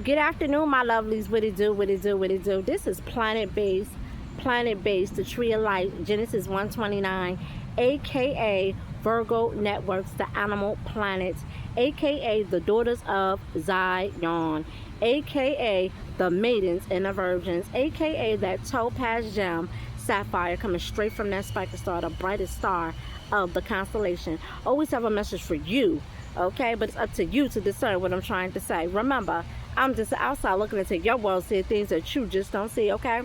Good afternoon, my lovelies. What it do, what it do, what it do. This is Planet Base, the Tree of Life, Genesis 129, aka Virgo Networks, the Animal Planets, aka the Daughters of Zion, aka the Maidens and the Virgins, aka that Topaz Gem Sapphire coming straight from that spiker star, the brightest star of the constellation. Always have a message for you, okay? But it's up to you to discern what I'm trying to say. Remember, I'm just outside looking into your world, see things that you just don't see, okay?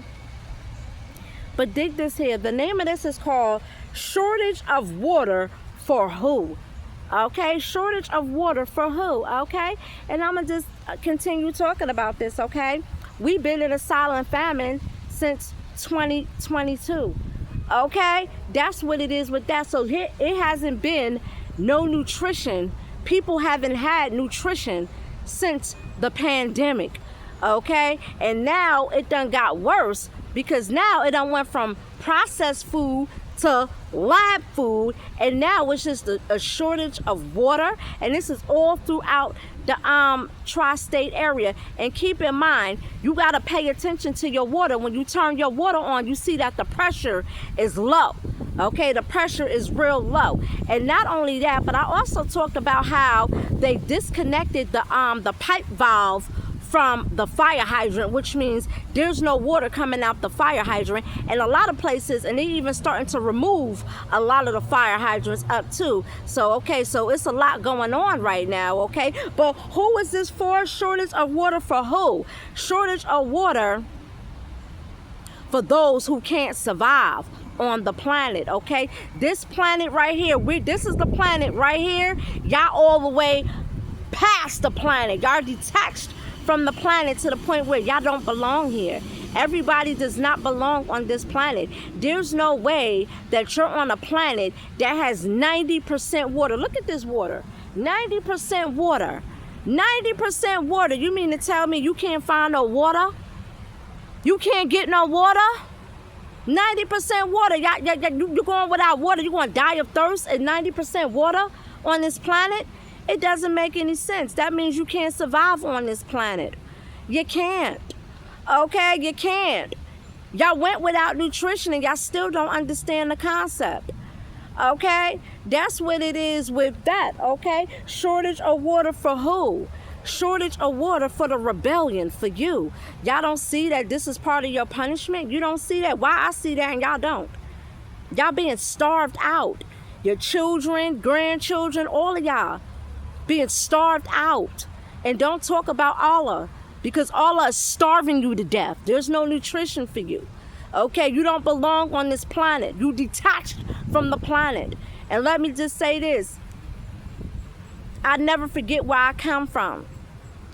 But dig this here. The name of this is called Shortage of Water for Who? Okay, shortage of water for who? Okay, and I'm gonna just continue talking about this. Okay, we've been in a silent famine since 2022. Okay, that's what it is with that. So here, it hasn't been no nutrition. People haven't had nutrition since the pandemic. Okay, and now it done got worse because now it done went from processed food to lab food, and now it's just a shortage of water, and this is all throughout the tri-state area. And keep in mind, you got to pay attention to your water. When you turn your water on, you see that the pressure is low. Okay, the pressure is real low. And not only that, but I also talked about how they disconnected the pipe valve from the fire hydrant, which means there's no water coming out the fire hydrant. And a lot of places, and they even starting to remove a lot of the fire hydrants up too. So okay, so it's a lot going on right now. Okay, but who is this for? Shortage of water for who? Shortage of water for those who can't survive on the planet. Okay, this planet right here, this is the planet right here. Y'all all the way past the planet. Y'all detached from the planet to the point where y'all don't belong here. Everybody does not belong on this planet. There's no way that you're on a planet that has 90% water. Look at this water. 90% water. 90% water. You mean to tell me you can't find no water? You can't get no water? 90% water. You're going without water. You're going to die of thirst at 90% water on this planet? It doesn't make any sense. That means you can't survive on this planet. You can't. Okay, you can't. Y'all went without nutrition and y'all still don't understand the concept. Okay, that's what it is with that. Okay, shortage of water for who? Shortage of water for the rebellion, for you. Y'all don't see that this is part of your punishment? You don't see that? Why I see that and y'all don't? Y'all being starved out. Your children, grandchildren, all of y'all being starved out. And don't talk about Allah, because Allah is starving you to death. There's no nutrition for you. Okay, you don't belong on this planet. You detached from the planet. And let me just say this. I never forget where I come from.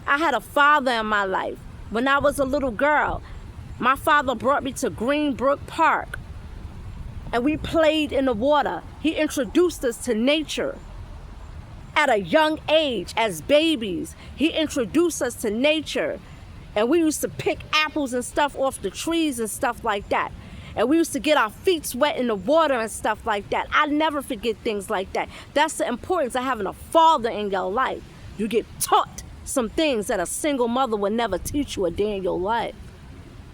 I had a father in my life. When I was a little girl, my father brought me to Greenbrook Park, and we played in the water. He introduced us to nature. At a young age, as babies, he introduced us to nature. And we used to pick apples and stuff off the trees and stuff like that. And we used to get our feet wet in the water and stuff like that. I never forget things like that. That's the importance of having a father in your life. You get taught some things that a single mother would never teach you a day in your life.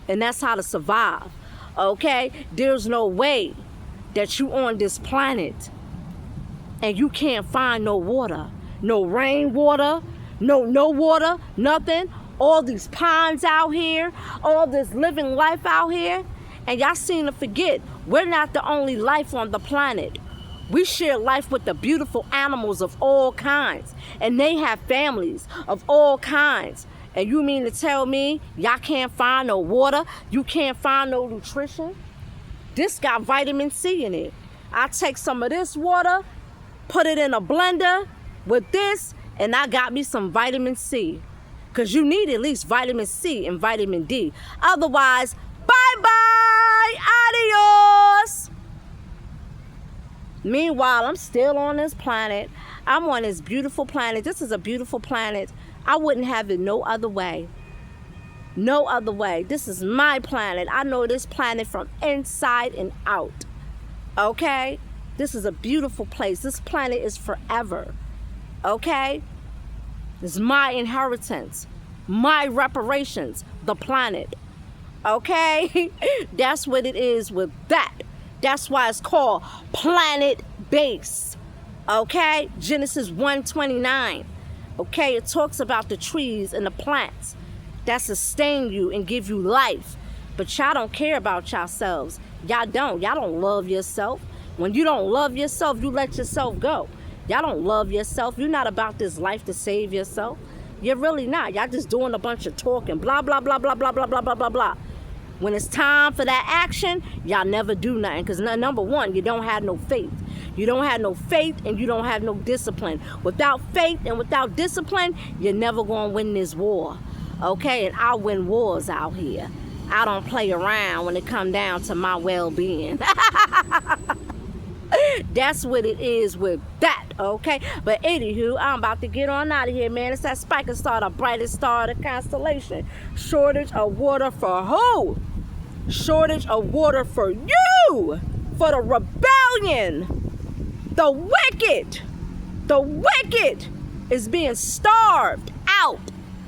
And that's how to survive. Okay? There's no way that you on this planet and you can't find no water, no rainwater, no water, nothing. All these ponds out here, all this living life out here. And y'all seem to forget, we're not the only life on the planet. We share life with the beautiful animals of all kinds. And they have families of all kinds. And you mean to tell me y'all can't find no water? You can't find no nutrition? This got vitamin C in it. I take some of this water, put it in a blender with this, and I got me some vitamin C. Because you need at least vitamin C and vitamin D. Otherwise, bye-bye, adios. Meanwhile, I'm still on this planet. I'm on this beautiful planet. This is a beautiful planet. I wouldn't have it no other way. No other way. This is my planet. I know this planet from inside and out. Okay? This is a beautiful place. This planet is forever. Okay? It's my inheritance. My reparations, the planet. Okay? That's what it is with that. That's why it's called planet base. Okay? Genesis 1:29. Okay? It talks about the trees and the plants that sustain you and give you life. But y'all don't care about yourselves. Y'all don't. Y'all don't love yourself. When you don't love yourself, you let yourself go. Y'all don't love yourself. You're not about this life to save yourself. You're really not. Y'all just doing a bunch of talking. Blah, blah, blah, blah, blah, blah, blah, blah, blah, blah. When it's time for that action, y'all never do nothing. Because number one, you don't have no faith. You don't have no faith and you don't have no discipline. Without faith and without discipline, you're never going to win this war. Okay? And I win wars out here. I don't play around when it come down to my well-being. That's what it is with that, okay? But anywho, I'm about to get on out of here, man. It's that Spica Star, the brightest star of the constellation. Shortage of water for who? Shortage of water for you! For the rebellion! The wicked! The wicked is being starved out.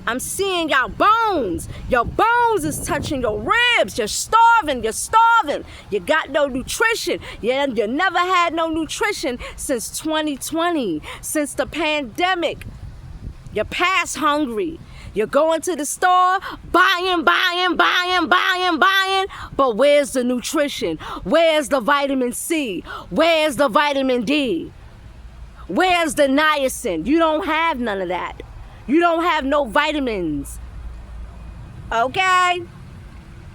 I'm seeing y'all bones. Your bones is touching your ribs. You're starving. You're starving. You got no nutrition. You never had no nutrition since 2020, since the pandemic. You're past hungry. You're going to the store, buying. But where's the nutrition? Where's the vitamin C? Where's the vitamin D? Where's the niacin? You don't have none of that. You don't have no vitamins. Okay?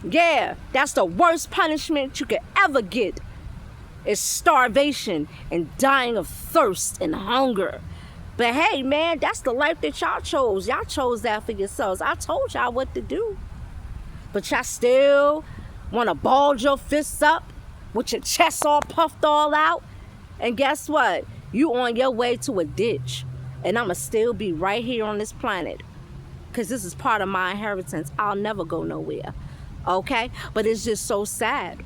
Yeah, that's the worst punishment you could ever get. Is starvation and dying of thirst and hunger. But hey, man, that's the life that y'all chose. Y'all chose that for yourselves. I told y'all what to do. But y'all still want to ball your fists up with your chest all puffed all out. And guess what? You on your way to a ditch. And I'ma still be right here on this planet. Because this is part of my inheritance. I'll never go nowhere. Okay? But it's just so sad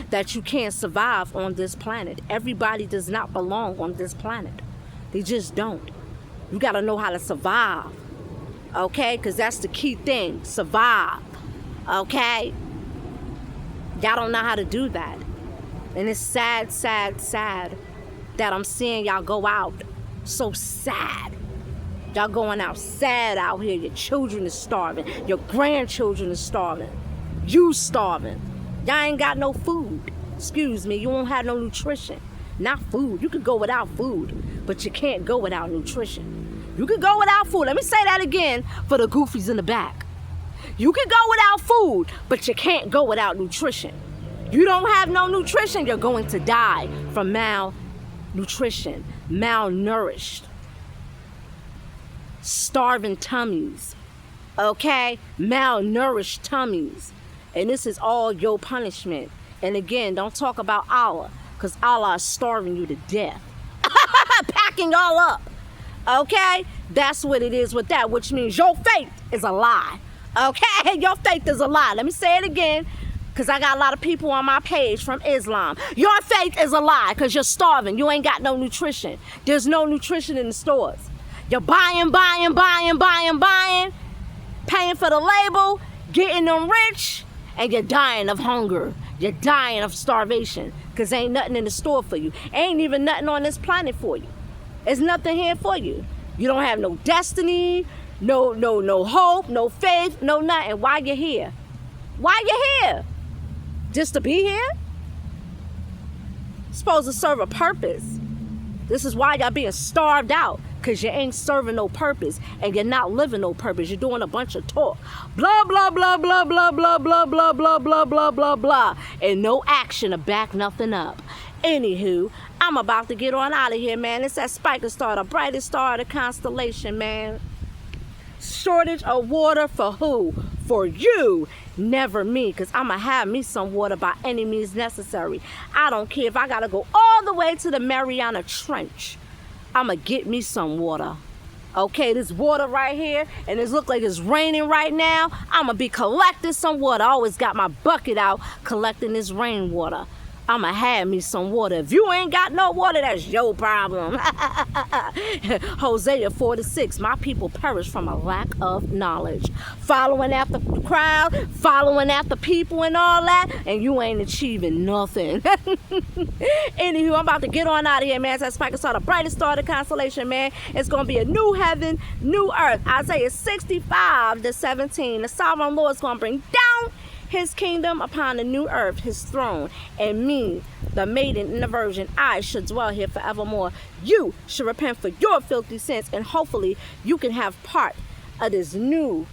that you can't survive on this planet. Everybody does not belong on this planet. They just don't. You gotta know how to survive. Okay? Because that's the key thing. Survive. Okay? Y'all don't know how to do that. And it's sad that I'm seeing y'all go out so sad. Y'all going out sad out here. Your children is starving. Your grandchildren is starving. You starving. Y'all ain't got no food. Excuse me, you won't have no nutrition. Not food. You could go without food, but you can't go without nutrition. You could go without food. Let me say that again for the goofies in the back. You can go without food, but you can't go without nutrition. You don't have no nutrition, you're going to die from malnutrition, malnourished, starving tummies, okay? Malnourished tummies. And this is all your punishment. And again, don't talk about Allah, because Allah is starving you to death. Packing y'all up, okay? That's what it is with that, which means your faith is a lie, okay? Your faith is a lie. Let me say it again, because I got a lot of people on my page from Islam. Your faith is a lie because you're starving. You ain't got no nutrition. There's no nutrition in the stores. You're buying, paying for the label, getting them rich, and you're dying of hunger. You're dying of starvation because ain't nothing in the store for you. Ain't even nothing on this planet for you. There's nothing here for you. You don't have no destiny, no hope, no faith, no nothing. Why you here? Why you here? Just to be here? Supposed to serve a purpose. This is why y'all being starved out, because you ain't serving no purpose and you're not living no purpose. You're doing a bunch of talk. Blah, blah, blah, blah, blah, blah, blah, blah, blah, blah, blah, blah, blah. And no action to back nothing up. Anywho, I'm about to get on out of here, man. It's that Spica Star, the brightest star of the constellation, man. Shortage of water for who? For you, never me, because I'm going to have me some water by any means necessary. I don't care if I got to go all the way to the Mariana Trench. I'm going to get me some water. Okay, this water right here, and it look like it's raining right now. I'm going to be collecting some water. I always got my bucket out collecting this rainwater. I'ma have me some water. If you ain't got no water, that's your problem. Hosea 4:6, my people perish from a lack of knowledge. Following after the crowd, following after people and all that, and you ain't achieving nothing. Anywho, I'm about to get on out of here, man. That's Spike Star, the brightest star of the constellation, man. It's gonna be a new heaven, new earth. Isaiah 65:17. The sovereign Lord is gonna bring down his kingdom upon the new earth, his throne, and me, the maiden and the virgin, I should dwell here forevermore. You should repent for your filthy sins, and hopefully you can have part of this new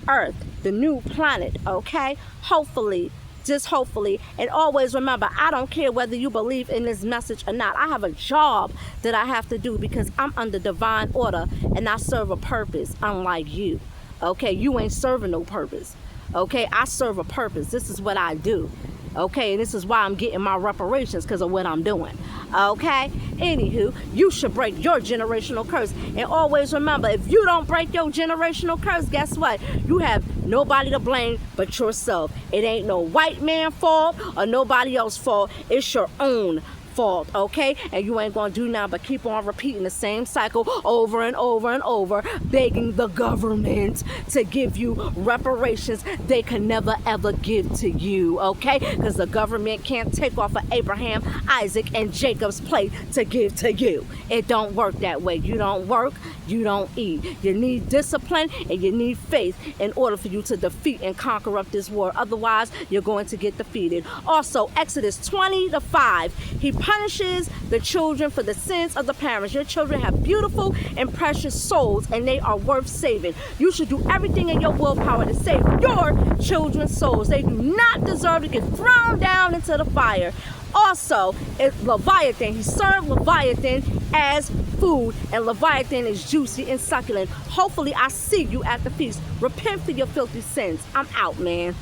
earth, the new planet, okay? Hopefully, just hopefully. And always remember, I don't care whether you believe in this message or not. I have a job that I have to do because I'm under divine order and I serve a purpose, unlike you, okay? You ain't serving no purpose. Okay, I serve a purpose. This is what I do. Okay, and this is why I'm getting my reparations, because of what I'm doing. Okay, anywho, you should break your generational curse. And always remember, if you don't break your generational curse, guess what? You have nobody to blame but yourself. It ain't no white man fault or nobody else's fault. It's your own fault, okay? And you ain't gonna do nothing but keep on repeating the same cycle over and over and over, begging the government to give you reparations they can never ever give to you, okay? Because the government can't take off of Abraham, Isaac, and Jacob's plate to give to you. It don't work that way. You don't work, you don't eat. You need discipline and you need faith in order for you to defeat and conquer up this war. Otherwise, you're going to get defeated. Also, Exodus 20:5, he punishes the children for the sins of the parents. Your children have beautiful and precious souls, and they are worth saving. You should do everything in your willpower to save your children's souls. They do not deserve to get thrown down into the fire. Also, it's Leviathan. He served Leviathan as food, and Leviathan is juicy and succulent. Hopefully, I see you at the feast. Repent for your filthy sins. I'm out, man.